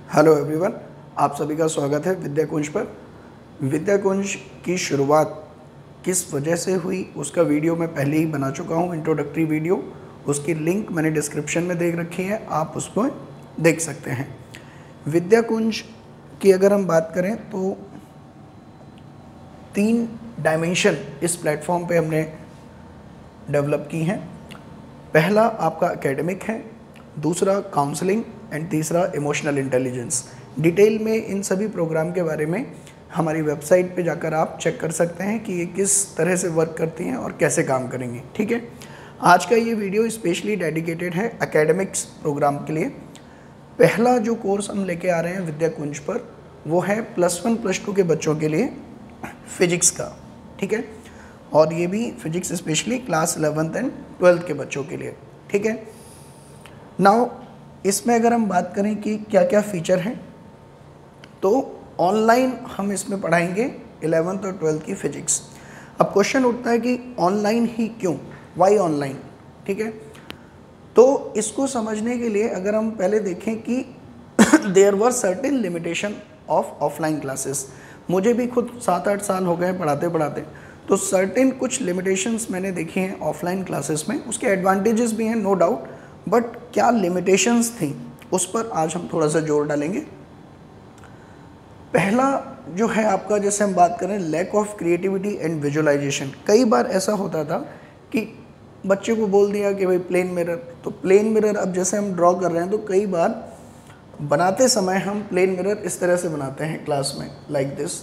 Hello everyone, आप सभी का स्वागत है विद्याकुंज पर। विद्याकुंज की शुरुआत किस वजह से हुई उसका वीडियो मैं पहले ही बना चुका हूँ, इंट्रोडक्टरी वीडियो। उसकी लिंक मैंने डिस्क्रिप्शन में दे रखी है, आप उसको देख सकते हैं। विद्याकुंज की अगर हम बात करें तो 3 डायमेंशन इस प्लेटफॉर्म पे हमने डेवलप की हैं। पहला आपका एकेडमिक है, दूसरा काउंसलिंग एंड तीसरा इमोशनल इंटेलिजेंस। डिटेल में इन सभी प्रोग्राम के बारे में हमारी वेबसाइट पे जाकर आप चेक कर सकते हैं कि ये किस तरह से वर्क करती हैं और कैसे काम करेंगी। ठीक है, आज का ये वीडियो स्पेशली डेडिकेटेड है एकेडमिक्स प्रोग्राम के लिए। पहला जो कोर्स हम लेके आ रहे हैं विद्याकुंज पर वो है +1 +2 के बच्चों के लिए फिजिक्स का। ठीक है, और ये भी physics specially class 11th and 12th के बच्चों के लिए। ठीक है, नाउ इसमें अगर हम बात करें कि क्या क्या फ़ीचर हैं, तो ऑनलाइन हम इसमें पढ़ाएंगे 11th और 12th की फ़िज़िक्स। अब क्वेश्चन उठता है कि ऑनलाइन ही क्यों, वाई ऑनलाइन। ठीक है, तो इसको समझने के लिए अगर हम पहले देखें कि there were certain limitation of offline classes. मुझे भी खुद 7-8 साल हो गए पढ़ाते पढ़ाते, तो सर्टेन कुछ लिमिटेशंस मैंने देखी हैं ऑफलाइन क्लासेस में। उसके एडवांटेजेस भी हैं नो डाउट, बट क्या लिमिटेशंस थी उस पर आज हम थोड़ा सा जोर डालेंगे। पहला जो है आपका, जैसे हम बात करें lack of creativity and visualisation. कई बार ऐसा होता था कि बच्चे को बोल दिया कि भाई प्लेन मिरर, तो प्लेन मिरर अब जैसे हम ड्रॉ कर रहे हैं तो कई बार बनाते समय हम प्लेन मिरर इस तरह से बनाते हैं क्लास में लाइक दिस,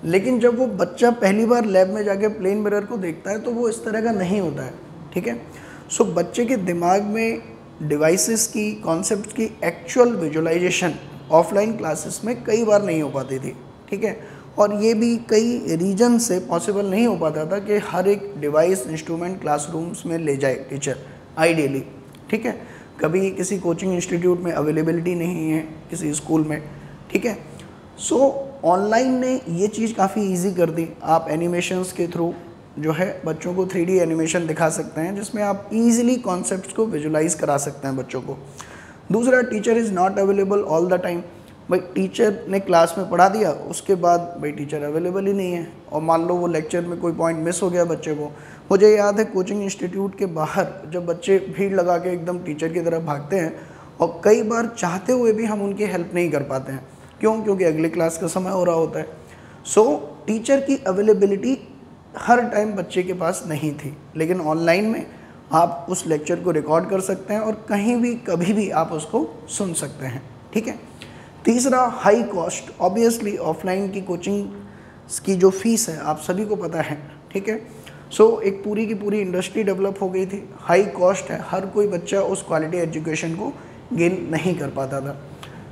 लेकिन जब वो बच्चा पहली बार लैब में जाके प्लेन मिरर को देखता है तो वो इस तरह का नहीं होता है। ठीक है, सो बच्चे के दिमाग में डिवाइसेस की, कॉन्सेप्ट की एक्चुअल विजुअलाइजेशन ऑफलाइन क्लासेस में कई बार नहीं हो पाती थी। ठीक है, और ये भी कई रीजन से पॉसिबल नहीं हो पाता था कि हर एक डिवाइस इंस्ट्रूमेंट क्लासरूम्स में ले जाए टीचर आइडियली। ठीक है, कभी किसी कोचिंग इंस्टीट्यूट में अवेलेबिलिटी नहीं है, किसी स्कूल में। ठीक है, सो ऑनलाइन ने ये चीज़ काफ़ी इजी कर दी। आप एनिमेशंस के थ्रू जो है बच्चों को 3D एनिमेशन दिखा सकते हैं, जिसमें आप इजीली कॉन्सेप्ट्स को विजुलाइज करा सकते हैं बच्चों को। दूसरा, teacher is not available all the time. भाई टीचर ने क्लास में पढ़ा दिया, उसके बाद भाई टीचर अवेलेबल ही नहीं है, और मान लो वो लेक्चर में कोई पॉइंट मिस हो गया बच्चे को। मुझे याद है कोचिंग इंस्टीट्यूट के बाहर जब बच्चे भीड़ लगा के एकदम टीचर की तरफ भागते हैं, और कई बार चाहते हुए भी हम उनकी हेल्प नहीं कर पाते हैं। क्यों? क्योंकि अगले क्लास का समय हो रहा होता है। सो टीचर की अवेलेबिलिटी हर टाइम बच्चे के पास नहीं थी, लेकिन ऑनलाइन में आप उस लेक्चर को रिकॉर्ड कर सकते हैं और कहीं भी कभी भी आप उसको सुन सकते हैं। ठीक है, तीसरा, हाई कॉस्ट। ऑब्वियसली ऑफलाइन की कोचिंग की जो फीस है आप सभी को पता है। ठीक है, सो एक पूरी की पूरी इंडस्ट्री डेवलप हो गई थी, हाई कॉस्ट है, हर कोई बच्चा उस क्वालिटी एजुकेशन को गेन नहीं कर पाता था।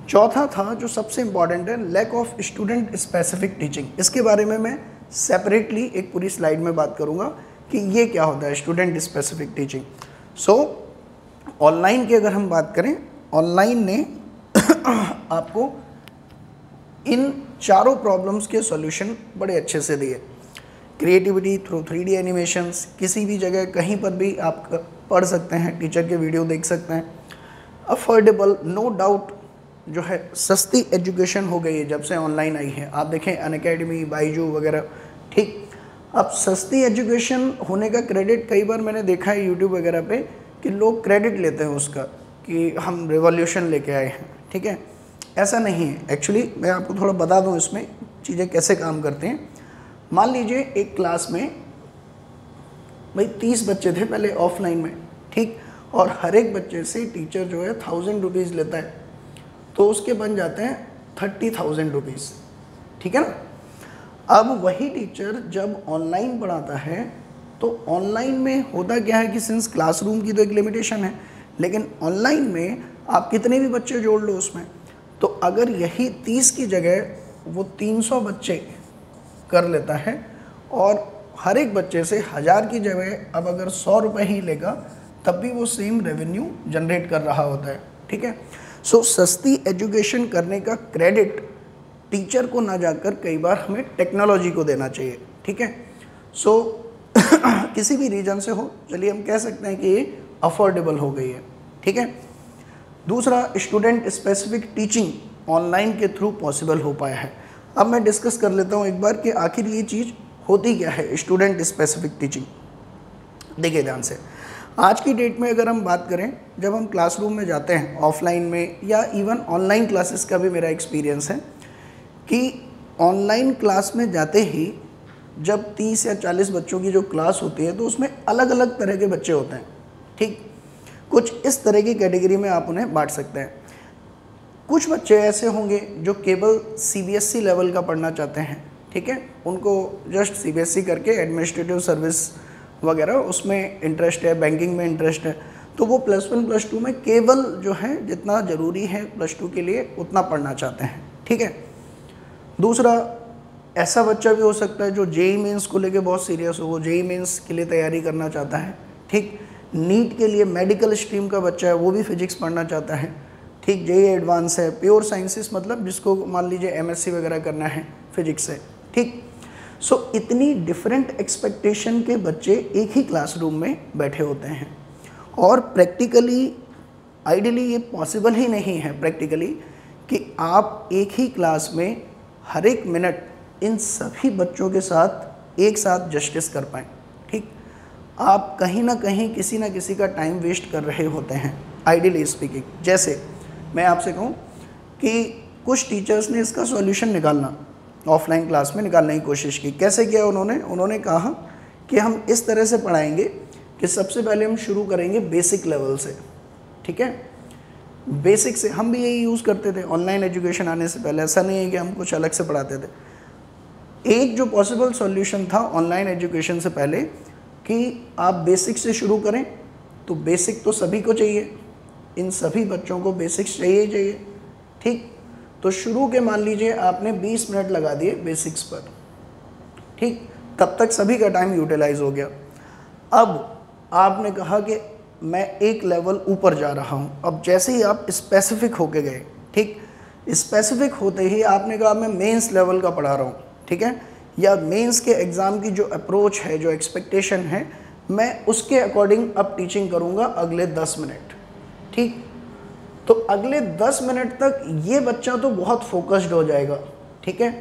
चौथा था जो सबसे इम्पॉर्टेंट है, lack of student specific teaching. इसके बारे में मैं सेपरेटली एक पूरी स्लाइड में बात करूंगा कि ये क्या होता है स्टूडेंट स्पेसिफिक टीचिंग। सो ऑनलाइन की अगर हम बात करें, ऑनलाइन ने आपको इन चारों प्रॉब्लम्स के सॉल्यूशन बड़े अच्छे से दिए। क्रिएटिविटी थ्रू 3D एनिमेशंस, किसी भी जगह कहीं पर भी आप पढ़ सकते हैं, टीचर के वीडियो देख सकते हैं। अफोर्डेबल, नो डाउट जो है सस्ती एजुकेशन हो गई है जब से ऑनलाइन आई है। आप देखें अनअकैडमी, बाइजू वगैरह। ठीक, अब सस्ती एजुकेशन होने का क्रेडिट कई बार मैंने देखा है यूट्यूब वगैरह पे कि लोग क्रेडिट लेते हैं उसका कि हम रिवॉल्यूशन लेके आए हैं। ठीक है, ऐसा नहीं है। एक्चुअली मैं आपको थोड़ा बता दूं इसमें चीज़ें कैसे काम करते हैं। मान लीजिए एक क्लास में भाई 30 बच्चे थे पहले ऑफलाइन में, ठीक, और हर एक बच्चे से टीचर जो है 1000 रुपीज़ लेता है, तो उसके बन जाते हैं 30,000 रुपीज़। ठीक है ना। अब वही टीचर जब ऑनलाइन पढ़ाता है तो ऑनलाइन में होता क्या है कि सिंस क्लासरूम की तो एक लिमिटेशन है, लेकिन ऑनलाइन में आप कितने भी बच्चे जोड़ लो उसमें, तो अगर यही 30 की जगह वो 300 बच्चे कर लेता है और हर एक बच्चे से 1000 की जगह अब अगर 100 रुपये ही लेगा, तब भी वो सेम रेवेन्यू जनरेट कर रहा होता है। ठीक है, सो सस्ती एजुकेशन करने का क्रेडिट टीचर को ना जाकर कई बार हमें टेक्नोलॉजी को देना चाहिए। ठीक है, सो किसी भी रीजन से हो, चलिए हम कह सकते हैं कि ये अफोर्डेबल हो गई है। ठीक है, दूसरा, स्टूडेंट स्पेसिफिक टीचिंग ऑनलाइन के थ्रू पॉसिबल हो पाया है। अब मैं डिस्कस कर लेता हूँ एक बार कि आखिर ये चीज़ होती क्या है स्टूडेंट स्पेसिफिक टीचिंग। देखिए ध्यान से, आज की डेट में अगर हम बात करें, जब हम क्लासरूम में जाते हैं ऑफलाइन में या इवन ऑनलाइन क्लासेस का भी मेरा एक्सपीरियंस है कि ऑनलाइन क्लास में जाते ही जब 30 या 40 बच्चों की जो क्लास होती है तो उसमें अलग अलग तरह के बच्चे होते हैं। ठीक, कुछ इस तरह की कैटेगरी में आप उन्हें बांट सकते हैं। कुछ बच्चे ऐसे होंगे जो केवल CBSE लेवल का पढ़ना चाहते हैं, ठीक है, उनको जस्ट CBSE करके एडमिनिस्ट्रेटिव सर्विस वगैरह उसमें इंटरेस्ट है, बैंकिंग में इंटरेस्ट है, तो वो +1 +2 में केवल जो है जितना ज़रूरी है +2 के लिए उतना पढ़ना चाहते हैं। ठीक है। दूसरा, ऐसा बच्चा भी हो सकता है जो JEE मेंस को लेके बहुत सीरियस हो, वो JEE मेंस के लिए तैयारी करना चाहता है। ठीक, नीट के लिए मेडिकल स्ट्रीम का बच्चा है, वो भी फिजिक्स पढ़ना चाहता है। ठीक, JEE एडवांस है, प्योर साइंसेस मतलब जिसको मान लीजिए MSc वगैरह करना है फिजिक्स से। ठीक, सो इतनी डिफरेंट एक्सपेक्टेशन के बच्चे एक ही क्लासरूम में बैठे होते हैं और प्रैक्टिकली आइडियली ये पॉसिबल ही नहीं है प्रैक्टिकली कि आप एक ही क्लास में हर एक मिनट इन सभी बच्चों के साथ एक साथ जस्टिस कर पाएँ। ठीक, आप कहीं ना कहीं किसी ना किसी का टाइम वेस्ट कर रहे होते हैं आइडियली स्पीकिंग। जैसे मैं आपसे कहूँ कि कुछ टीचर्स ने इसका सॉल्यूशन निकालना ऑफलाइन क्लास में निकालने की कोशिश की। कैसे किया उन्होंने कहा कि हम इस तरह से पढ़ाएंगे कि सबसे पहले हम शुरू करेंगे बेसिक लेवल से। ठीक है, बेसिक से हम भी यही यूज़ करते थे ऑनलाइन एजुकेशन आने से पहले, ऐसा नहीं है कि हम कुछ अलग से पढ़ाते थे। एक जो पॉसिबल सॉल्यूशन था ऑनलाइन एजुकेशन से पहले कि आप बेसिक से शुरू करें, तो बेसिक तो सभी को चाहिए, इन सभी बच्चों को बेसिक्स चाहिए ही चाहिए। ठीक, तो शुरू के मान लीजिए आपने 20 मिनट लगा दिए बेसिक्स पर। ठीक, तब तक सभी का टाइम यूटिलाइज हो गया। अब आपने कहा कि मैं एक लेवल ऊपर जा रहा हूँ। अब जैसे ही आप स्पेसिफिक होके गए, ठीक, स्पेसिफिक होते ही आपने कहा मैं मेंस लेवल का पढ़ा रहा हूँ, ठीक है, या मेंस के एग्ज़ाम की जो अप्रोच है, जो एक्सपेक्टेशन है, मैं उसके अकॉर्डिंग अब टीचिंग करूँगा अगले 10 मिनट। ठीक, तो अगले 10 मिनट तक ये बच्चा तो बहुत फोकस्ड हो जाएगा। ठीक है,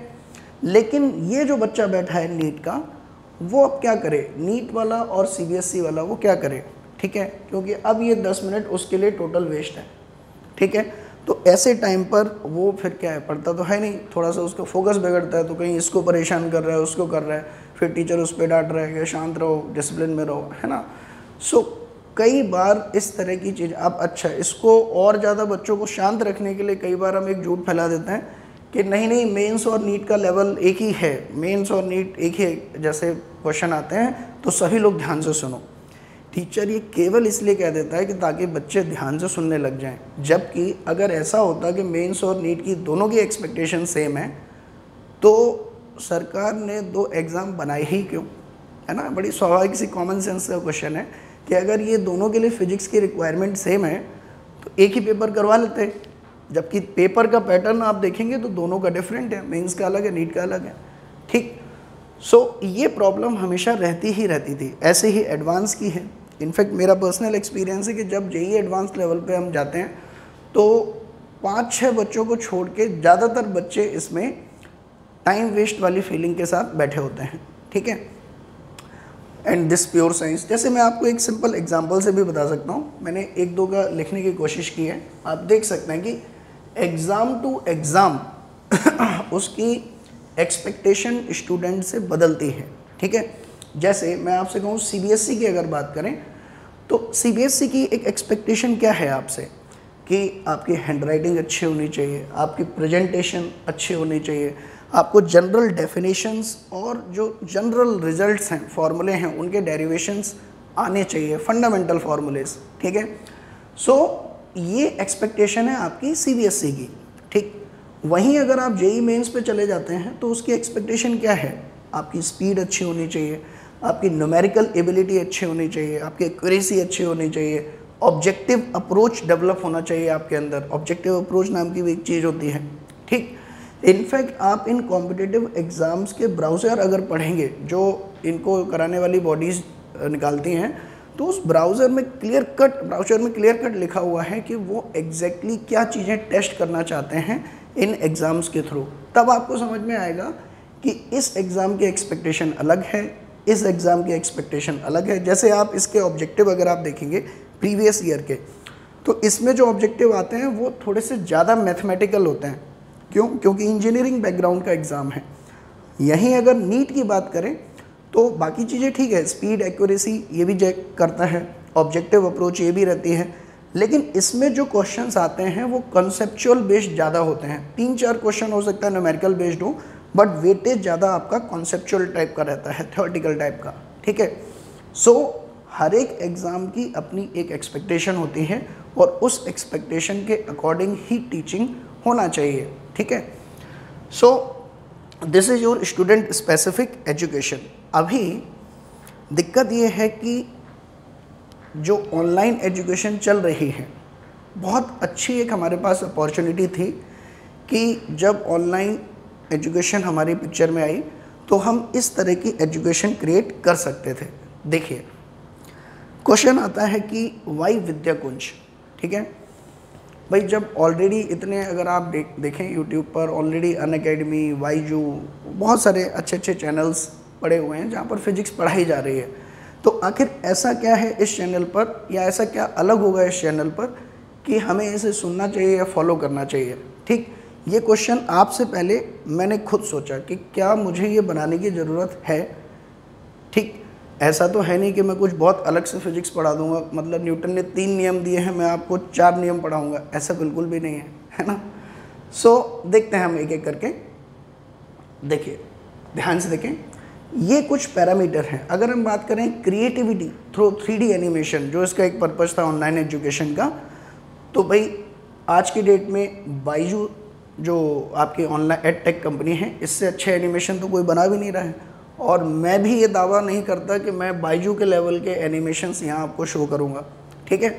लेकिन ये जो बच्चा बैठा है नीट का, वो अब क्या करे, नीट वाला और CBSE वाला वो क्या करे। ठीक है, क्योंकि अब ये 10 मिनट उसके लिए टोटल वेस्ट है। ठीक है, तो ऐसे टाइम पर वो फिर क्या है, पढ़ता तो है नहीं, थोड़ा सा उसका फोकस बिगड़ता है, तो कहीं इसको परेशान कर रहा है, उसको कर रहा है, फिर टीचर उस पर डांट रहा है कि शांत रहो, डिसिप्लिन में रहो, है ना। सो कई बार इस तरह की चीज़, अब अच्छा इसको और ज़्यादा बच्चों को शांत रखने के लिए कई बार हम एक झूठ फैला देते हैं कि नहीं मेंस और नीट का लेवल एक ही है, मेंस और नीट एक ही, जैसे क्वेश्चन आते हैं तो सभी लोग ध्यान से सुनो। टीचर ये केवल इसलिए कह देता है कि ताकि बच्चे ध्यान से सुनने लग जाएं, जबकि अगर ऐसा होता कि मेंस और नीट की दोनों की एक्सपेक्टेशन सेम है तो सरकार ने 2 एग्ज़ाम बनाए ही क्यों, है ना। बड़ी स्वाभाविक सी कॉमन सेंस का क्वेश्चन है कि अगर ये दोनों के लिए फिजिक्स की रिक्वायरमेंट सेम है तो एक ही पेपर करवा लेते, जबकि पेपर का पैटर्न आप देखेंगे तो दोनों का डिफरेंट है, मेंस का अलग है, नीट का अलग है। ठीक, सो ये प्रॉब्लम हमेशा रहती ही रहती थी। ऐसे ही एडवांस की है। इनफैक्ट मेरा पर्सनल एक्सपीरियंस है कि जब JEE एडवांस लेवल पे हम जाते हैं तो 5-6 बच्चों को छोड़ के ज़्यादातर बच्चे इसमें टाइम वेस्ट वाली फीलिंग के साथ बैठे होते हैं। ठीक है, एंड दिस प्योर साइंस, जैसे मैं आपको एक सिंपल एग्जांपल से भी बता सकता हूँ, मैंने 1-2 का लिखने की कोशिश की है। आप देख सकते हैं कि एग्ज़ाम टू एग्ज़ाम उसकी एक्सपेक्टेशन स्टूडेंट से बदलती है। ठीक है, जैसे मैं आपसे कहूँ CBSE की अगर बात करें तो CBSE की एक एक्सपेक्टेशन क्या है आपसे कि आपकी हैंडराइटिंग अच्छी होनी चाहिए, आपकी प्रेजेंटेशन अच्छी होनी चाहिए, आपको जनरल डेफिनेशंस और जो जनरल रिजल्ट्स हैं, फॉर्मूले हैं, उनके डेरिवेशंस आने चाहिए, फंडामेंटल फार्मूलेस। ठीक है, सो ये एक्सपेक्टेशन है आपकी CBSE की। ठीक, वहीं अगर आप JEE मेंस पे चले जाते हैं तो उसकी एक्सपेक्टेशन क्या है, आपकी स्पीड अच्छी होनी चाहिए, आपकी न्यूमेरिकल एबिलिटी अच्छी होनी चाहिए, आपकी एक्यूरेसी अच्छी होनी चाहिए, ऑब्जेक्टिव अप्रोच डेवलप होना चाहिए आपके अंदर। ऑब्जेक्टिव अप्रोच नाम की भी एक चीज़ होती है। ठीक, इनफैक्ट आप इन कॉम्पिटिटिव एग्ज़ाम्स के ब्राउज़र अगर पढ़ेंगे जो इनको कराने वाली बॉडीज़ निकालती हैं, तो उस ब्राउज़र में क्लियर कट लिखा हुआ है कि वो एग्जैक्टली क्या चीज़ें टेस्ट करना चाहते हैं इन एग्ज़ाम्स के थ्रू। तब आपको समझ में आएगा कि इस एग्ज़ाम की एक्सपेक्टेशन अलग है, इस एग्ज़ाम की एक्सपेक्टेशन अलग है। जैसे आप इसके ऑब्जेक्टिव अगर आप देखेंगे प्रीवियस ईयर के, तो इसमें जो ऑब्जेक्टिव आते हैं वो थोड़े से ज़्यादा मैथमेटिकल होते हैं। क्यों? क्योंकि इंजीनियरिंग बैकग्राउंड का एग्ज़ाम है। यहीं अगर नीट की बात करें तो बाकी चीज़ें ठीक है, स्पीड, एक्यूरेसी ये भी चेक करता है, ऑब्जेक्टिव अप्रोच ये भी रहती है, लेकिन इसमें जो क्वेश्चंस आते हैं वो कंसेप्चुअल बेस्ड ज़्यादा होते हैं। 3-4 क्वेश्चन हो सकता है न्यूमेरिकल बेस्ड हो, बट वेटेज ज़्यादा आपका कॉन्सेप्चुअल टाइप का रहता है, थ्योरेटिकल टाइप का। ठीक है, सो हर एक एग्ज़ाम की अपनी एक एक्सपेक्टेशन होती है और उस एक्सपेक्टेशन के अकॉर्डिंग ही टीचिंग होना चाहिए। ठीक है, so this is your student specific education. अभी दिक्कत ये है कि जो ऑनलाइन एजुकेशन चल रही है, बहुत अच्छी एक हमारे पास अपॉर्चुनिटी थी कि जब ऑनलाइन एजुकेशन हमारी पिक्चर में आई तो हम इस तरह की एजुकेशन क्रिएट कर सकते थे। देखिए, क्वेश्चन आता है कि वाई विद्याकुंज। ठीक है भाई, जब ऑलरेडी इतने अगर आप देखें यूट्यूब पर ऑलरेडी अनअकैडमी, वाईजू, बहुत सारे अच्छे अच्छे चैनल्स पड़े हुए हैं जहाँ पर फिजिक्स पढ़ाई जा रही है, तो आखिर ऐसा क्या है इस चैनल पर, या ऐसा क्या अलग होगा इस चैनल पर कि हमें इसे सुनना चाहिए या फॉलो करना चाहिए। ठीक, ये क्वेश्चन आपसे पहले मैंने खुद सोचा कि क्या मुझे ये बनाने की ज़रूरत है। ठीक, ऐसा तो है नहीं कि मैं कुछ बहुत अलग से फिजिक्स पढ़ा दूंगा, मतलब न्यूटन ने 3 नियम दिए हैं, मैं आपको 4 नियम पढ़ाऊंगा, ऐसा बिल्कुल भी नहीं है ना। सो देखते हैं हम एक एक करके। देखिए, ध्यान से देखें, ये कुछ पैरामीटर हैं। अगर हम बात करें क्रिएटिविटी थ्रू 3D एनिमेशन, जो इसका एक पर्पज़ था ऑनलाइन एजुकेशन का, तो भाई आज की डेट में बाईजू जो आपकी ऑनलाइन एडटेक कंपनी है, इससे अच्छे एनिमेशन तो कोई बना भी नहीं रहा है। और मैं भी ये दावा नहीं करता कि मैं बाईजू के लेवल के एनिमेशंस यहाँ आपको शो करूँगा। ठीक है,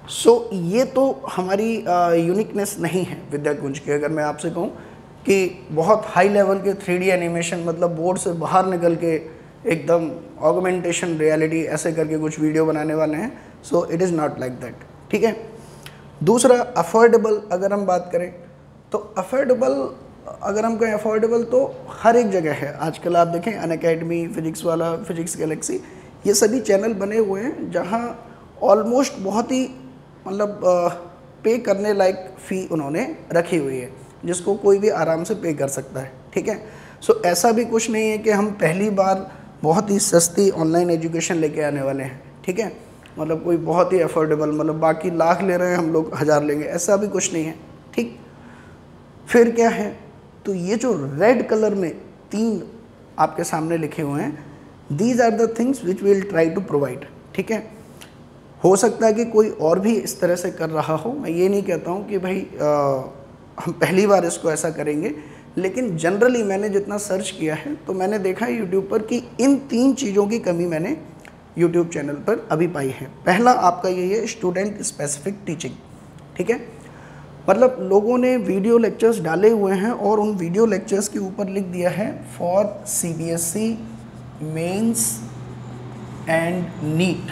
सो ये तो हमारी यूनिकनेस नहीं है विद्याकुंज की। अगर मैं आपसे कहूँ कि बहुत हाई लेवल के 3D एनिमेशन, मतलब बोर्ड से बाहर निकल के एकदम ऑगमेंटेशन रियलिटी ऐसे करके कुछ वीडियो बनाने वाले हैं, so it is not like that. ठीक है, दूसरा अफोर्डेबल, अगर हम बात करें तो अफोर्डेबल, अगर हम कहें अफोर्डेबल तो हर एक जगह है। आजकल आप देखें अनअकैडमी, फिजिक्स वाला, फिजिक्स गैलेक्सी, ये सभी चैनल बने हुए हैं जहाँ ऑलमोस्ट बहुत ही मतलब पे करने लायक फ़ी उन्होंने रखी हुई है, जिसको कोई भी आराम से पे कर सकता है। ठीक है, सो ऐसा भी कुछ नहीं है कि हम पहली बार बहुत ही सस्ती ऑनलाइन एजुकेशन लेके आने वाले हैं। ठीक है, मतलब कोई बहुत ही अफोर्डेबल, मतलब बाकी लाख ले रहे हैं, हम लोग 1000 लेंगे, ऐसा भी कुछ नहीं है। ठीक, फिर क्या है, तो ये जो रेड कलर में 3 आपके सामने लिखे हुए हैं, these are the things which we will try to provide. ठीक है, हो सकता है कि कोई और भी इस तरह से कर रहा हो, मैं ये नहीं कहता हूँ कि भाई हम पहली बार इसको ऐसा करेंगे, लेकिन जनरली मैंने जितना सर्च किया है तो मैंने देखा है यूट्यूब पर कि इन 3 चीज़ों की कमी मैंने यूट्यूब चैनल पर अभी पाई है। पहला आपका यही है, स्टूडेंट स्पेसिफिक टीचिंग। ठीक है, मतलब लोगों ने वीडियो लेक्चर्स डाले हुए हैं और उन वीडियो लेक्चर्स के ऊपर लिख दिया है for CBSE mains and NEET,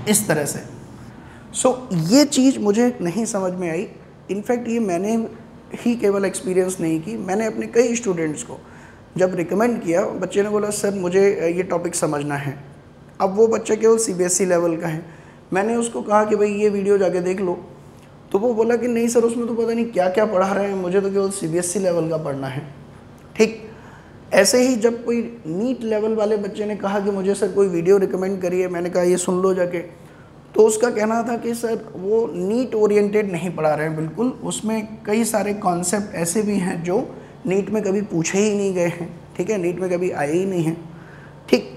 इस तरह से। सो ये चीज़ मुझे नहीं समझ में आई। इनफैक्ट ये मैंने ही केवल एक्सपीरियंस नहीं की, मैंने अपने कई स्टूडेंट्स को जब रिकमेंड किया, बच्चे ने बोला सर मुझे ये टॉपिक समझना है। अब वो बच्चा केवल CBSE लेवल का है, मैंने उसको कहा कि भाई ये वीडियो जाके देख लो, तो वो बोला कि नहीं सर उसमें तो पता नहीं क्या क्या पढ़ा रहे हैं, मुझे तो केवल CBSE लेवल का पढ़ना है। ठीक, ऐसे ही जब कोई नीट लेवल वाले बच्चे ने कहा कि मुझे सर कोई वीडियो रिकमेंड करिए, मैंने कहा ये सुन लो जाके, तो उसका कहना था कि सर वो नीट ओरिएंटेड नहीं पढ़ा रहे हैं बिल्कुल, उसमें कई सारे कॉन्सेप्ट ऐसे भी हैं जो नीट में कभी पूछे ही नहीं गए हैं। ठीक है, नीट में कभी आए ही नहीं हैं। ठीक,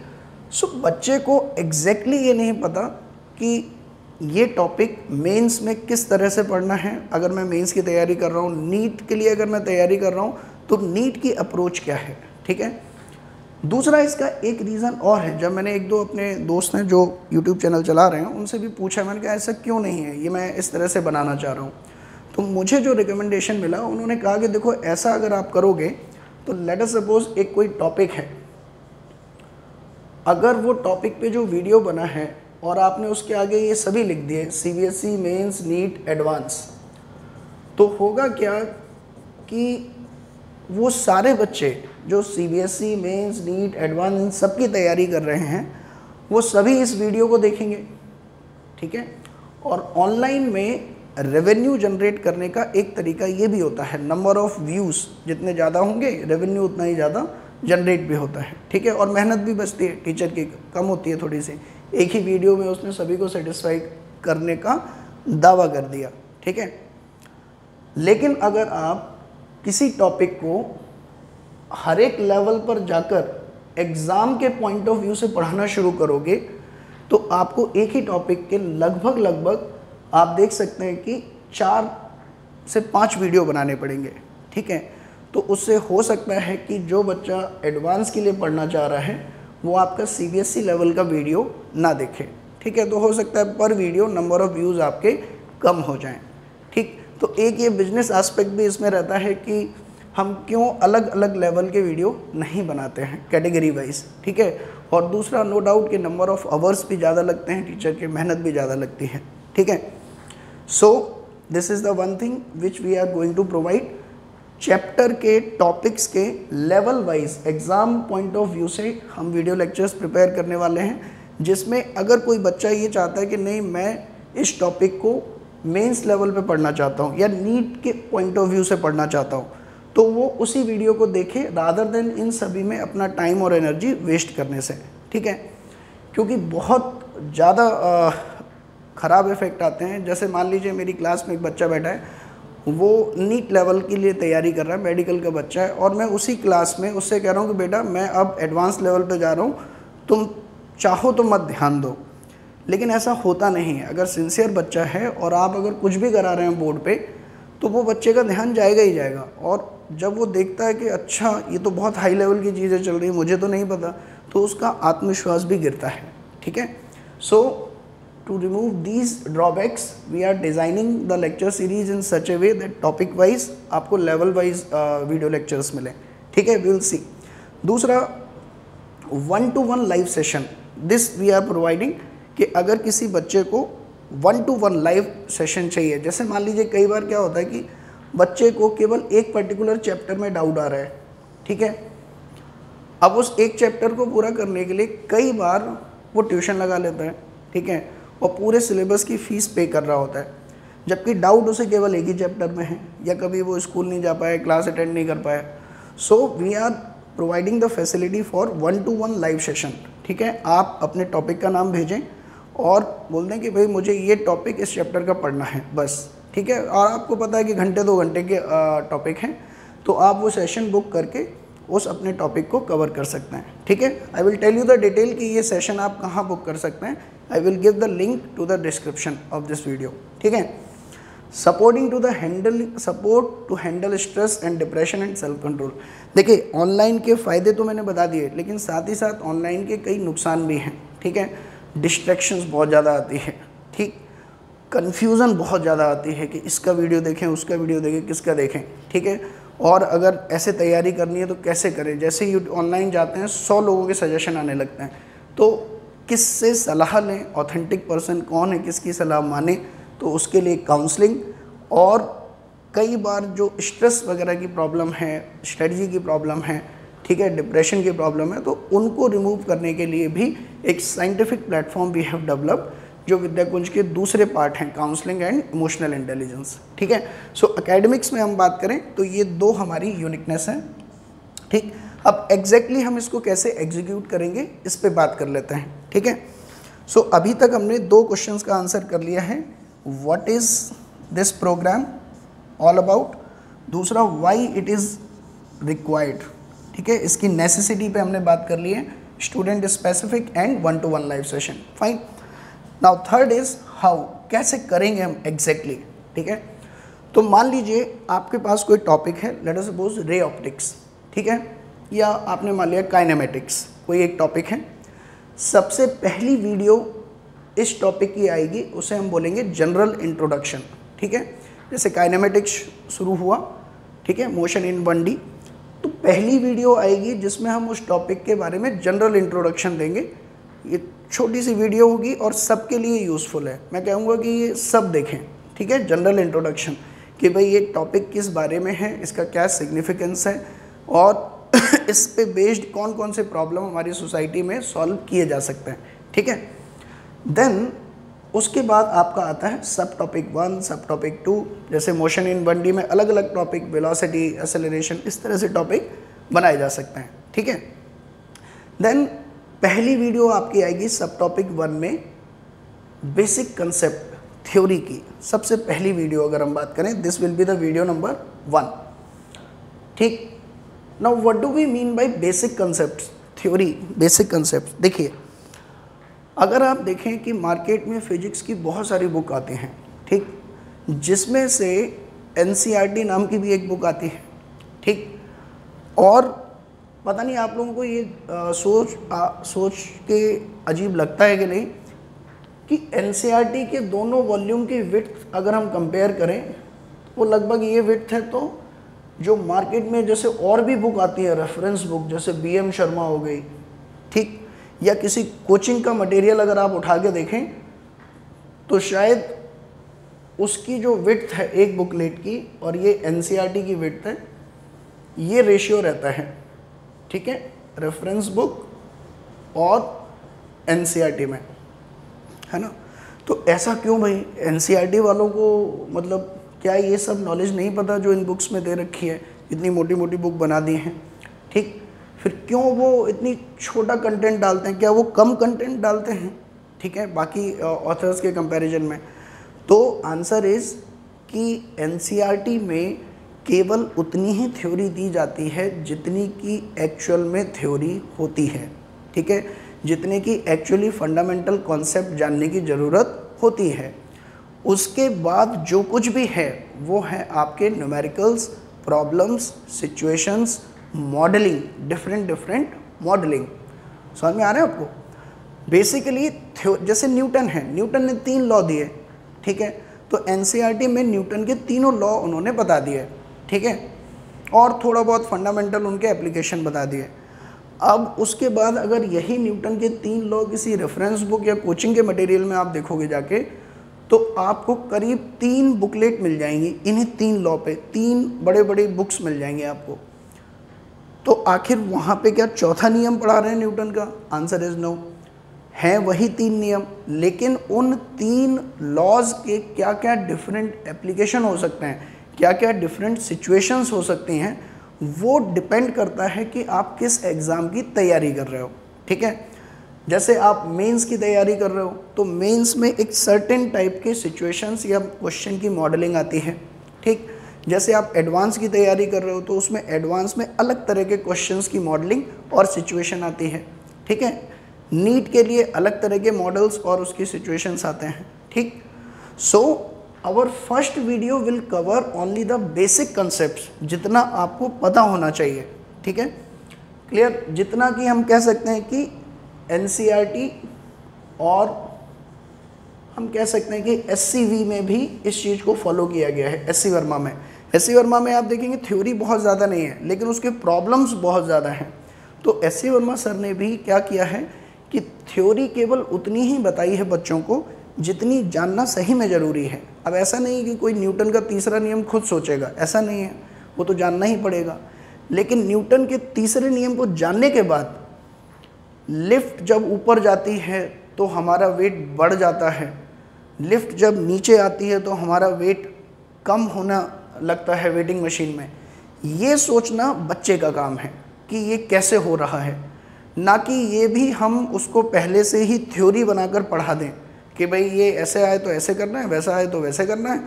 सो बच्चे को एग्जैक्टली ये नहीं पता कि ये टॉपिक मेंस में किस तरह से पढ़ना है। अगर मैं मेंस की तैयारी कर रहा हूँ, नीट के लिए अगर मैं तैयारी कर रहा हूँ, तो नीट की अप्रोच क्या है। ठीक है, दूसरा इसका एक रीज़न और है। जब मैंने 1-2 अपने दोस्त हैं जो यूट्यूब चैनल चला रहे हैं उनसे भी पूछा, मैंने कहा ऐसा क्यों नहीं है, ये मैं इस तरह से बनाना चाह रहा हूँ, तो मुझे जो रिकमेंडेशन मिला उन्होंने कहा कि देखो ऐसा अगर आप करोगे तो लेट अस सपोज एक कोई टॉपिक है, अगर वो टॉपिक पे जो वीडियो बना है और आपने उसके आगे ये सभी लिख दिए CBSE मेंस नीट एडवांस, तो होगा क्या कि वो सारे बच्चे जो CBSE मेंस नीट एडवांस इन सब की तैयारी कर रहे हैं वो सभी इस वीडियो को देखेंगे, ठीक है। और ऑनलाइन में रेवेन्यू जनरेट करने का एक तरीका ये भी होता है, नंबर ऑफ़ व्यूज़ जितने ज़्यादा होंगे रेवेन्यू उतना ही ज़्यादा जनरेट भी होता है, ठीक है। और मेहनत भी बचती है टीचर की, कम होती है थोड़ी सी। एक ही वीडियो में उसने सभी को सेटिस्फाई करने का दावा कर दिया, ठीक है। लेकिन अगर आप किसी टॉपिक को हर एक लेवल पर जाकर एग्ज़ाम के पॉइंट ऑफ व्यू से पढ़ाना शुरू करोगे तो आपको एक ही टॉपिक के लगभग आप देख सकते हैं कि 4 से 5 वीडियो बनाने पड़ेंगे, ठीक है। तो उससे हो सकता है कि जो बच्चा एडवांस के लिए पढ़ना चाह रहा है वो आपका CBSE लेवल का वीडियो ना देखे, ठीक है। तो हो सकता है पर वीडियो नंबर ऑफ़ व्यूज़ आपके कम हो जाएं, ठीक। तो एक ये बिजनेस एस्पेक्ट भी इसमें रहता है कि हम क्यों अलग अलग लेवल के वीडियो नहीं बनाते हैं कैटेगरी वाइज, ठीक है। और दूसरा नो डाउट कि नंबर ऑफ़ आवर्स भी ज़्यादा लगते हैं, टीचर की मेहनत भी ज़्यादा लगती है, ठीक है। So this is the one thing which we are going to provide. Chapter के टॉपिक्स के level wise exam point of view से हम वीडियो लेक्चर्स प्रिपेयर करने वाले हैं, जिसमें अगर कोई बच्चा ये चाहता है कि नहीं मैं इस टॉपिक को मेंस लेवल पे पढ़ना चाहता हूँ या नीट के पॉइंट ऑफ व्यू से पढ़ना चाहता हूँ, तो वो उसी वीडियो को देखे रादर देन इन सभी में अपना टाइम और एनर्जी वेस्ट करने से, ठीक है। क्योंकि बहुत ज़्यादा ख़राब इफ़ेक्ट आते हैं। जैसे मान लीजिए मेरी क्लास में एक बच्चा बैठा है, वो नीट लेवल के लिए तैयारी कर रहा है, मेडिकल का बच्चा है, और मैं उसी क्लास में उससे कह रहा हूँ कि बेटा मैं अब एडवांस लेवल पे जा रहा हूँ, तुम चाहो तो मत ध्यान दो। लेकिन ऐसा होता नहीं है। अगर सिंसियर बच्चा है और आप अगर कुछ भी करा रहे हैं बोर्ड पे, तो वो बच्चे का ध्यान जाएगा ही जाएगा। और जब वो देखता है कि अच्छा ये तो बहुत हाई लेवल की चीज़ें चल रही हैं, मुझे तो नहीं पता, तो उसका आत्मविश्वास भी गिरता है, ठीक है। सो to remove these drawbacks we are designing the lecture series in such a way that topic wise आपको level wise video lectures मिले, ठीक है। we will see। दूसरा 1-to-1 live session, this we are providing कि अगर किसी बच्चे को 1-to-1 लाइव सेशन चाहिए, जैसे मान लीजिए कई बार क्या होता है कि बच्चे को केवल एक पर्टिकुलर चैप्टर में डाउट आ रहा है, ठीक है। अब उस एक चैप्टर को पूरा करने के लिए कई बार वो ट्यूशन लगा लेता है, ठीक है, और पूरे सिलेबस की फ़ीस पे कर रहा होता है, जबकि डाउट उसे केवल एक ही चैप्टर में है, या कभी वो स्कूल नहीं जा पाया, क्लास अटेंड नहीं कर पाया। So we are providing the facility for 1-to-1 live session, ठीक है। आप अपने टॉपिक का नाम भेजें और बोल दें कि भाई मुझे ये टॉपिक इस चैप्टर का पढ़ना है बस, ठीक है। और आपको पता है कि घंटे 2 घंटे के टॉपिक हैं, तो आप वो सेशन बुक करके उस अपने टॉपिक को कवर कर सकते हैं, ठीक है। I will tell you the detail कि ये सेशन आप कहाँ बुक कर सकते हैं। I will give the link to the description of this video, ठीक है। Support to handle stress and depression and self control. देखिए ऑनलाइन के फ़ायदे तो मैंने बता दिए, लेकिन साथ ही साथ ऑनलाइन के कई नुकसान भी हैं, ठीक है। डिस्ट्रैक्शंस बहुत ज़्यादा आती है, ठीक, कन्फ्यूज़न बहुत ज़्यादा आती है कि इसका वीडियो देखें, उसका वीडियो देखें, किसका देखें, ठीक है। और अगर ऐसे तैयारी करनी है तो कैसे करें, जैसे ही ऑनलाइन जाते हैं 100 लोगों के सजेशन आने लगते हैं, तो किससे सलाह लें, ऑथेंटिक पर्सन कौन है, किसकी सलाह माने, तो उसके लिए काउंसलिंग। और कई बार जो स्ट्रेस वगैरह की प्रॉब्लम है, स्ट्रेटजी की प्रॉब्लम है, ठीक है, डिप्रेशन की प्रॉब्लम है, तो उनको रिमूव करने के लिए भी एक scientific platform we have developed, जो विद्याकुंज के दूसरे पार्ट हैं, काउंसलिंग एंड इमोशनल इंटेलिजेंस, ठीक है। सो एकेडमिक्स में हम बात करें तो ये 2 हमारी यूनिकनेस हैं, ठीक। अब एग्जैक्टली हम इसको कैसे एग्जीक्यूट करेंगे इस पे बात कर लेते हैं, ठीक है। सो अभी तक हमने 2 क्वेश्चंस का आंसर कर लिया है, what is this program all about, दूसरा व्हाई इट इज़ रिक्वायर्ड, ठीक है। इसकी नेसेसिटी पे हमने बात कर ली है, student specific and 1-to-1 live session, fine. Now third is how, कैसे करेंगे हम एग्जैक्टली, ठीक है। तो मान लीजिए आपके पास कोई टॉपिक है, let us suppose ray optics, ठीक है, या आपने मान लिया काइनेमेटिक्स, कोई एक टॉपिक है। सबसे पहली वीडियो इस टॉपिक की आएगी, उसे हम बोलेंगे जनरल इंट्रोडक्शन, ठीक है। जैसे काइनेमेटिक्स शुरू हुआ, ठीक है, मोशन इन 1D, तो पहली वीडियो आएगी जिसमें हम उस टॉपिक के बारे में जनरल इंट्रोडक्शन देंगे। ये छोटी सी वीडियो होगी और सबके लिए यूज़फुल है। मैं कहूँगा कि ये सब देखें, ठीक है। जनरल इंट्रोडक्शन कि भाई ये टॉपिक किस बारे में है, इसका क्या सिग्निफिकेंस है और इस पे बेस्ड कौन कौन से प्रॉब्लम हमारी सोसाइटी में सॉल्व किए जा सकते हैं, ठीक है। देन उसके बाद आपका आता है सब टॉपिक 1, सब टॉपिक 2, जैसे मोशन इन 1D में अलग अलग टॉपिक, वेलोसिटी, एक्सेलरेशन, इस तरह से टॉपिक बनाए जा सकते हैं, ठीक है। देन पहली वीडियो आपकी आएगी सब टॉपिक 1 में बेसिक कंसेप्ट थ्योरी की सबसे पहली वीडियो अगर हम बात करें, this will be the video number 1, ठीक। Now what do we mean by basic concept theory? Basic concept देखिए, अगर आप देखें कि मार्केट में फिजिक्स की बहुत सारी बुक आती हैं, ठीक, जिसमें से NCERT नाम की भी एक बुक आती है, ठीक। और पता नहीं आप लोगों को ये सोच के अजीब लगता है कि नहीं कि NCERT के दोनों वॉल्यूम की विड्थ अगर हम कंपेयर करें वो लगभग ये विड्थ है, तो जो मार्केट में जैसे और भी बुक आती है रेफरेंस बुक, जैसे BM शर्मा हो गई, ठीक, या किसी कोचिंग का मटेरियल अगर आप उठा के देखें तो शायद उसकी जो विड्थ है एक बुकलेट की और ये NCERT की विड्थ है, ये रेशियो रहता है, ठीक है, रेफरेंस बुक और NCERT में, है ना। तो ऐसा क्यों भाई? NCERT वालों को मतलब क्या ये सब नॉलेज नहीं पता जो इन बुक्स में दे रखी है? इतनी मोटी मोटी बुक बना दी हैं, ठीक, फिर क्यों वो इतनी छोटा कंटेंट डालते हैं? क्या वो कम कंटेंट डालते हैं, ठीक है, बाकी ऑथर्स के कंपैरिजन में? तो आंसर इज़ कि NCERT में केवल उतनी ही थ्योरी दी जाती है जितनी की एक्चुअल में थ्योरी होती है, ठीक है, जितने की एक्चुअली फंडामेंटल कॉन्सेप्ट जानने की ज़रूरत होती है। उसके बाद जो कुछ भी है वो है आपके numericals, problems, situations, modelling, different modelling. समझ में आ रहा है आपको? बेसिकली जैसे न्यूटन है, न्यूटन ने 3 लॉ दिए, ठीक है, तो NCERT में न्यूटन के तीनों लॉ उन्होंने बता दिए, ठीक है, और थोड़ा बहुत फंडामेंटल उनके एप्लीकेशन बता दिए। अब उसके बाद अगर यही न्यूटन के 3 लॉ किसी रेफरेंस बुक या कोचिंग के मटेरियल में आप देखोगे जाके, तो आपको करीब 3 बुकलेट मिल जाएंगी इन्हीं 3 लॉ पे, 3 बड़े बड़े बुक्स मिल जाएंगे आपको। तो आखिर वहाँ पे क्या चौथा नियम पढ़ा रहे हैं न्यूटन का? आंसर इज नो, हैं वही 3 नियम, लेकिन उन 3 लॉज के क्या क्या डिफरेंट एप्लीकेशन हो सकते हैं, क्या क्या डिफरेंट सिचुएशंस हो सकती हैं, वो डिपेंड करता है कि आप किस एग्ज़ाम की तैयारी कर रहे हो, ठीक है। जैसे आप मेंस की तैयारी कर रहे हो तो मेंस में एक सर्टेन टाइप के सिचुएशंस या क्वेश्चन की मॉडलिंग आती है, ठीक। जैसे आप एडवांस की तैयारी कर रहे हो तो उसमें एडवांस में अलग तरह के क्वेश्चंस की मॉडलिंग और सिचुएशन आती है, ठीक है। नीट के लिए अलग तरह के मॉडल्स और उसकी सिचुएशंस आते हैं, ठीक। So our first video will cover only the basic concepts, जितना आपको पता होना चाहिए, ठीक है, क्लियर, जितना कि हम कह सकते हैं कि NCERT और हम कह सकते हैं कि SCV में भी इस चीज़ को फॉलो किया गया है। SC वर्मा में आप देखेंगे थ्योरी बहुत ज़्यादा नहीं है लेकिन उसके प्रॉब्लम्स बहुत ज़्यादा हैं। तो SC वर्मा सर ने भी क्या किया है कि थ्योरी केवल उतनी ही बताई है बच्चों को जितनी जानना सही में ज़रूरी है। अब ऐसा नहीं कि कोई न्यूटन का तीसरा नियम खुद सोचेगा, ऐसा नहीं है, वो तो जानना ही पड़ेगा। लेकिन न्यूटन के तीसरे नियम को जानने के बाद लिफ्ट जब ऊपर जाती है तो हमारा वेट बढ़ जाता है, लिफ्ट जब नीचे आती है तो हमारा वेट कम होना लगता है वेटिंग मशीन में। ये सोचना बच्चे का काम है कि ये कैसे हो रहा है, ना कि ये भी हम उसको पहले से ही थ्योरी बनाकर पढ़ा दें कि भाई ये ऐसे आए तो ऐसे करना है, वैसा आए तो वैसे करना है।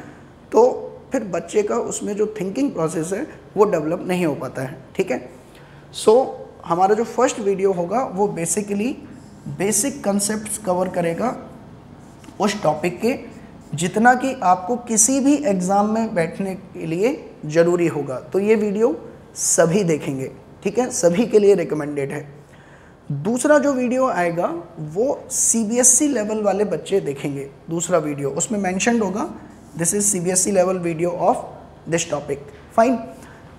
तो फिर बच्चे का उसमें जो थिंकिंग प्रोसेस है वो डेवलप नहीं हो पाता है, ठीक है। सो हमारा जो फर्स्ट वीडियो होगा वो बेसिकली बेसिक कंसेप्ट्स कवर करेगा उस टॉपिक के, जितना कि आपको किसी भी एग्ज़ाम में बैठने के लिए ज़रूरी होगा। तो ये वीडियो सभी देखेंगे, ठीक है, सभी के लिए रिकमेंडेड है। दूसरा जो वीडियो आएगा वो CBSE लेवल वाले बच्चे देखेंगे। दूसरा वीडियो उसमें मेंशन्ड होगा this is CBSE level video of this topic, fine.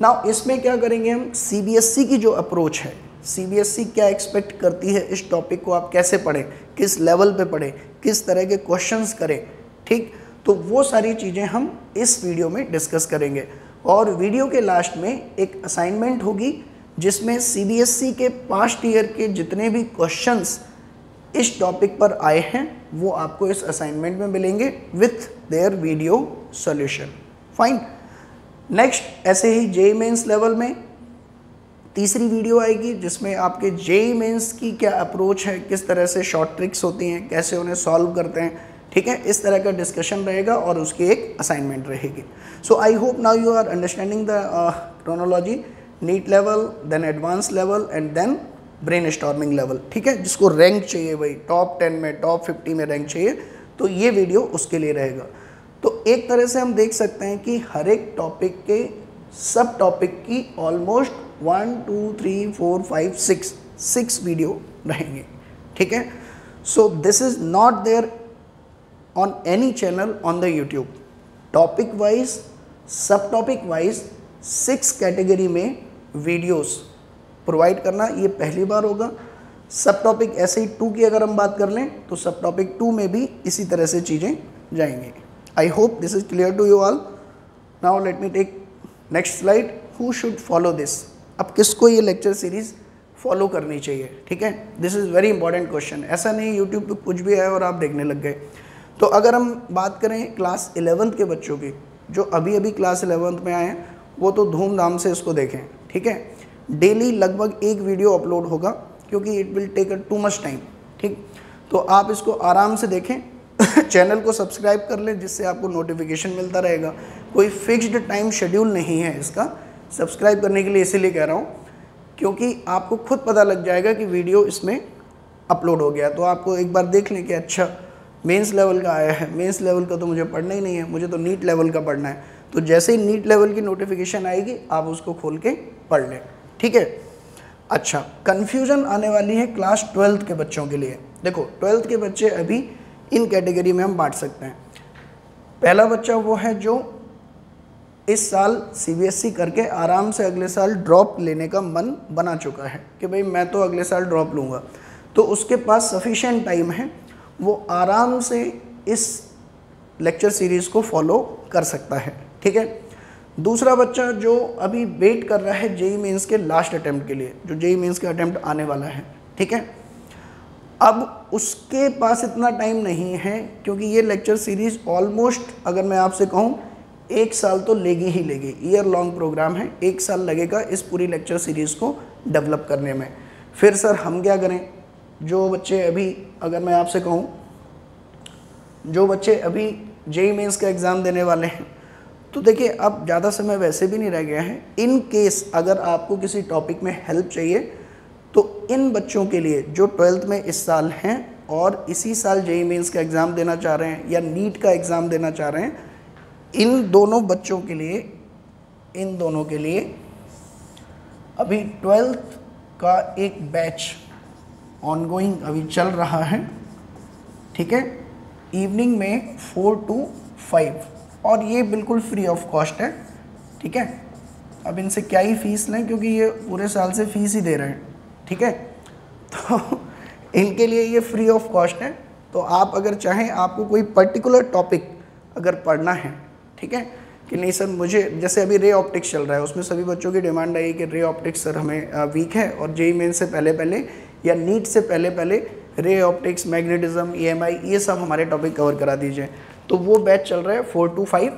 Now इसमें क्या करेंगे हम, CBSE की जो अप्रोच है, सीबीएसई क्या एक्सपेक्ट करती है इस टॉपिक को, आप कैसे पढ़ें, किस लेवल पे पढ़ें, किस तरह के क्वेश्चंस करें, ठीक। तो वो सारी चीज़ें हम इस वीडियो में डिस्कस करेंगे। और वीडियो के लास्ट में एक असाइनमेंट होगी जिसमें सीबीएसई के पास्ट ईयर के जितने भी क्वेश्चंस इस टॉपिक पर आए हैं वो आपको इस असाइनमेंट में मिलेंगे with their video solution. Fine. Next ऐसे ही जेईई मेंस लेवल में तीसरी वीडियो आएगी जिसमें आपके जेईई मेंस की क्या अप्रोच है, किस तरह से शॉर्ट ट्रिक्स होती हैं, कैसे उन्हें सॉल्व करते हैं, ठीक है, इस तरह का डिस्कशन रहेगा और उसकी एक असाइनमेंट रहेगी। So I hope now you are understanding the chronology, NEET level, then advance level and then brainstorming level, ठीक है, जिसको रैंक चाहिए भाई, टॉप 10 में, टॉप 50 में रैंक चाहिए, तो ये वीडियो उसके लिए रहेगा। तो एक तरह से हम देख सकते हैं कि हर एक टॉपिक के सब टॉपिक की ऑलमोस्ट 1 2 3 4 5 6 वीडियो रहेंगे, ठीक है। So this is not there on any channel on the YouTube. Topic wise, सब टॉपिक वाइज 6 कैटेगरी में वीडियोस प्रोवाइड करना ये पहली बार होगा। सब टॉपिक ऐसे ही 2 की अगर हम बात कर लें तो सब टॉपिक 2 में भी इसी तरह से चीज़ें जाएंगी। I hope this is clear to you all. Now let me take next slide. Who should follow this? अब किसको ये लेक्चर सीरीज फॉलो करनी चाहिए, ठीक है, this is very important question. ऐसा नहीं यूट्यूब पे कुछ भी आया और आप देखने लग गए। तो अगर हम बात करें क्लास 11th के बच्चों की, जो अभी अभी क्लास 11th में आए हैं, वो तो धूमधाम से इसको देखें, ठीक है। डेली लगभग एक वीडियो अपलोड होगा क्योंकि it will take too much time, ठीक। तो आप इसको आराम से देखें चैनल को सब्सक्राइब कर लें जिससे आपको नोटिफिकेशन मिलता रहेगा। कोई फिक्स्ड टाइम शेड्यूल नहीं है इसका सब्सक्राइब करने के लिए, इसीलिए कह रहा हूँ क्योंकि आपको खुद पता लग जाएगा कि वीडियो इसमें अपलोड हो गया। तो आपको एक बार देख लें कि अच्छा मेंस लेवल का आया है, मेंस लेवल का तो मुझे पढ़ना ही नहीं है, मुझे तो नीट लेवल का पढ़ना है। तो जैसे ही नीट लेवल की नोटिफिकेशन आएगी आप उसको खोल के पढ़ लें, ठीक है। अच्छा, कन्फ्यूज़न आने वाली है क्लास 12th के बच्चों के लिए। देखो 12th के बच्चे अभी इन कैटेगरी में हम बांट सकते हैं। पहला बच्चा वो है जो इस साल सीबीएसई करके आराम से अगले साल ड्रॉप लेने का मन बना चुका है कि भाई मैं तो अगले साल ड्रॉप लूँगा, तो उसके पास सफिशिएंट टाइम है, वो आराम से इस लेक्चर सीरीज़ को फॉलो कर सकता है, ठीक है। दूसरा बच्चा जो अभी वेट कर रहा है जेईई मेंस के लास्ट अटेम्प्ट के लिए, जो जेईई मेंस का अटेम्प्ट आने वाला है, ठीक है, अब उसके पास इतना टाइम नहीं है क्योंकि ये लेक्चर सीरीज़ ऑलमोस्ट अगर मैं आपसे कहूँ 1 साल तो लेगी ही लेगी। ईयर लॉन्ग प्रोग्राम है, 1 साल लगेगा इस पूरी लेक्चर सीरीज़ को डेवलप करने में। फिर सर हम क्या करें? जो बच्चे अभी, अगर मैं आपसे कहूँ, जो बच्चे अभी जेईई मेंस का एग्ज़ाम देने वाले हैं, तो देखिए अब ज़्यादा समय वैसे भी नहीं रह गया है। इन केस अगर आपको किसी टॉपिक में हेल्प चाहिए तो इन बच्चों के लिए जो 12th में इस साल हैं और इसी साल जेईई मेंस का एग्ज़ाम देना चाह रहे हैं या नीट का एग्ज़ाम देना चाह रहे हैं, इन दोनों बच्चों के लिए, इन दोनों के लिए अभी 12th का एक बैच ऑनगोइंग अभी चल रहा है, ठीक है, इवनिंग में 4 to 5, और ये बिल्कुल फ्री ऑफ कॉस्ट है, ठीक है। अब इनसे क्या ही फ़ीस लें क्योंकि ये पूरे साल से फ़ीस ही दे रहे हैं, ठीक है। तो इनके लिए ये फ्री ऑफ कॉस्ट है। तो आप अगर चाहें, आपको कोई पर्टिकुलर टॉपिक अगर पढ़ना है, ठीक है, कि नहीं सर मुझे, जैसे अभी रे ऑप्टिक्स चल रहा है, उसमें सभी बच्चों की डिमांड आई कि रे ऑप्टिक्स सर हमें वीक है और जेईई मेंस से पहले पहले या नीट से पहले पहले रे ऑप्टिक्स, मैग्नेटिज्म, ईएमआई, ये सब हमारे टॉपिक कवर करा दीजिए। तो वो बैच चल रहा है 4 to 5,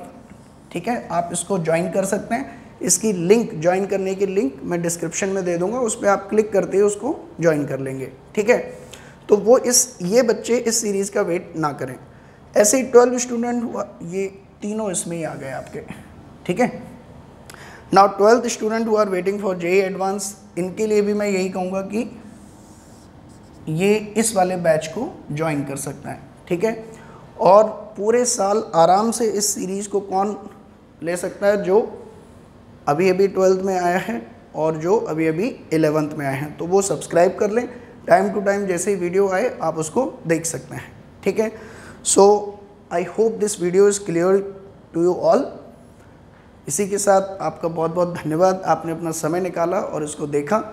ठीक है, आप इसको ज्वाइन कर सकते हैं। इसकी लिंक, ज्वाइन करने की लिंक मैं डिस्क्रिप्शन में दे दूंगा, उस पर आप क्लिक करते ही उसको ज्वाइन कर लेंगे, ठीक है। तो वो ये बच्चे इस सीरीज़ का वेट ना करें। ऐसे ही 12 स्टूडेंट हुआ, ये तीनों इसमें ही आ गए आपके, ठीक है। Now 12th student who are waiting for JEE advance, इनके लिए भी मैं यही कहूँगा कि ये इस वाले बैच को ज्वाइन कर सकता है, ठीक है। और पूरे साल आराम से इस सीरीज़ को कौन ले सकता है? जो अभी अभी 12th में आया है और जो अभी अभी 11th में आए हैं, तो वो सब्सक्राइब कर लें। टाइम टू टाइम जैसे ही वीडियो आए आप उसको देख सकते हैं, ठीक है। So I hope this video is clear to you all. इसी के साथ आपका बहुत बहुत धन्यवाद, आपने अपना समय निकाला और इसको देखा।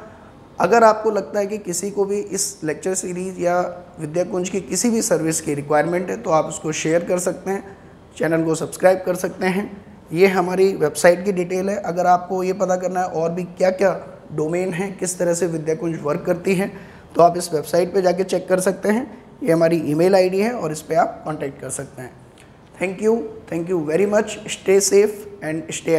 अगर आपको लगता है कि किसी को भी इस लेक्चर सीरीज़ या विद्याकुंज की किसी भी सर्विस की रिक्वायरमेंट है तो आप उसको शेयर कर सकते हैं, चैनल को सब्सक्राइब कर सकते हैं। ये हमारी वेबसाइट की डिटेल है। अगर आपको ये पता करना है और भी क्या क्या डोमेन है, किस तरह से विद्याकुंज वर्क करती है, तो आप इस वेबसाइट पे जाके चेक कर सकते हैं। ये हमारी ईमेल आईडी है और इस पर आप कांटेक्ट कर सकते हैं। Thank you very much. Stay safe and stay